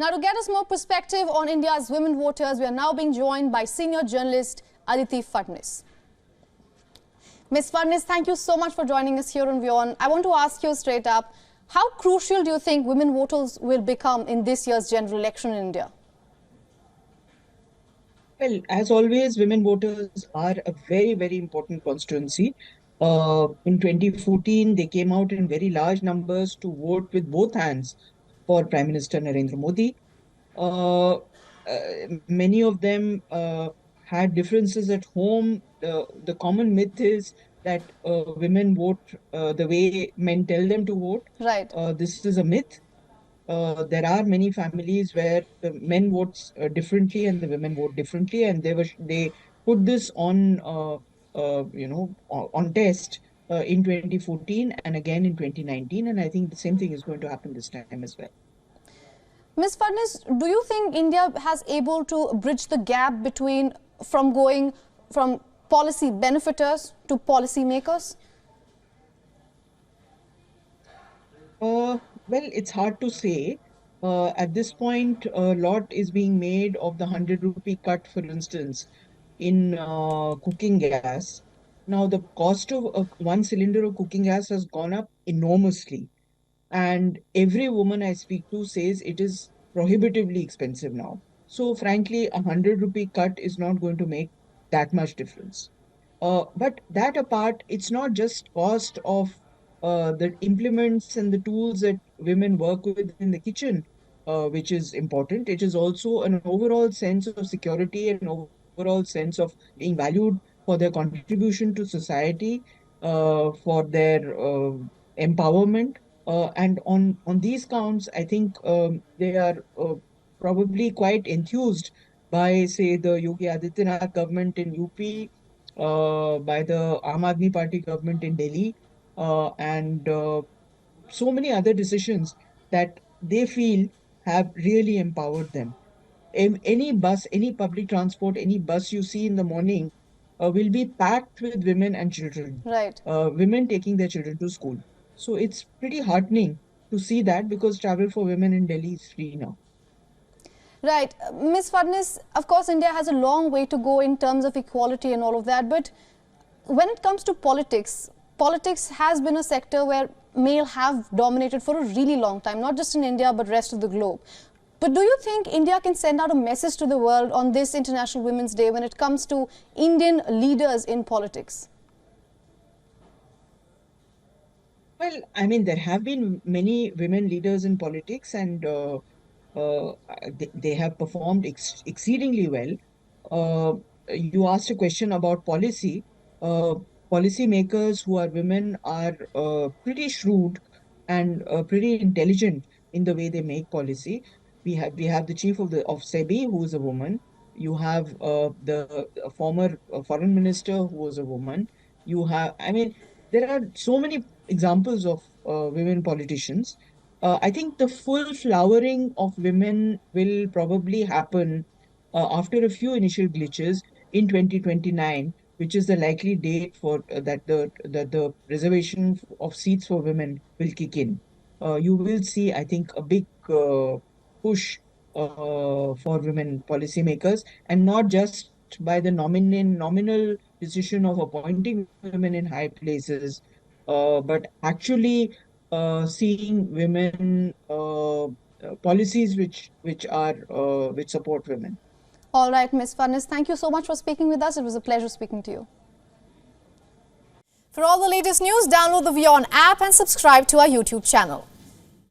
Now, to get us more perspective on India's women voters, we are now being joined by senior journalist Aditi Phadnis. Ms. Phadnis, thank you so much for joining us here on WION. I want to ask you straight up, how crucial do you think women voters will become in this year's general election in India? Well, as always, women voters are a very, very important constituency. In 2014, they came out in very large numbers to vote with both hands for Prime Minister Narendra Modi. Uh, Many of them had differences at home. The common myth is that women vote the way men tell them to vote. Right. This is a myth. There are many families where the men vote differently and the women vote differently, and they put this on on test in 2014 and again in 2019, and I think the same thing is going to happen this time as well. Ms. Phadnis, do you think India has able to bridge the gap between going from policy benefiters to policy makers? Well, it's hard to say. At this point, a lot is being made of the 100 rupee cut, for instance, in cooking gas. Now, the cost of one cylinder of cooking gas has gone up enormously. And every woman I speak to says it is prohibitively expensive now. So, frankly, a 100 rupee cut is not going to make that much difference. But that apart, it's not just cost of the implements and the tools that women work with in the kitchen, which is important. It is also an overall sense of security and overall sense of being valued for their contribution to society, for their empowerment. And on these counts, I think they are probably quite enthused by, say, the Yogi Adityanath government in UP, by the Aam Aadmi Party government in Delhi, and so many other decisions that they feel have really empowered them. Any bus, any public transport, any bus you see in the morning will be packed with women and children, Right. women taking their children to school. So it's pretty heartening to see that, because travel for women in Delhi is free now. Right. Ms. Phadnis, of course, India has a long way to go in terms of equality and all of that. But when it comes to politics, politics has been a sector where male have dominated for a really long time, not just in India, but rest of the globe. But do you think India can send out a message to the world on this International Women's Day when it comes to Indian leaders in politics? Well, I mean, there have been many women leaders in politics, and they have performed exceedingly well. You asked a question about policy. Policy makers who are women are pretty shrewd and pretty intelligent in the way they make policy. We have the chief of SEBI, who is a woman. You have the former foreign minister, who was a woman. I mean, there are so many examples of women politicians. I think the full flowering of women will probably happen after a few initial glitches in 2029, which is the likely date for that the reservation of seats for women will kick in. You will see, I think, a big push for women policymakers, and not just by the nominal decision of appointing women in high places, but actually seeing women policies which support women. All right, Ms. Phadnis, thank you so much for speaking with us. It was a pleasure speaking to you. For all the latest news, download the WION app and subscribe to our YouTube channel.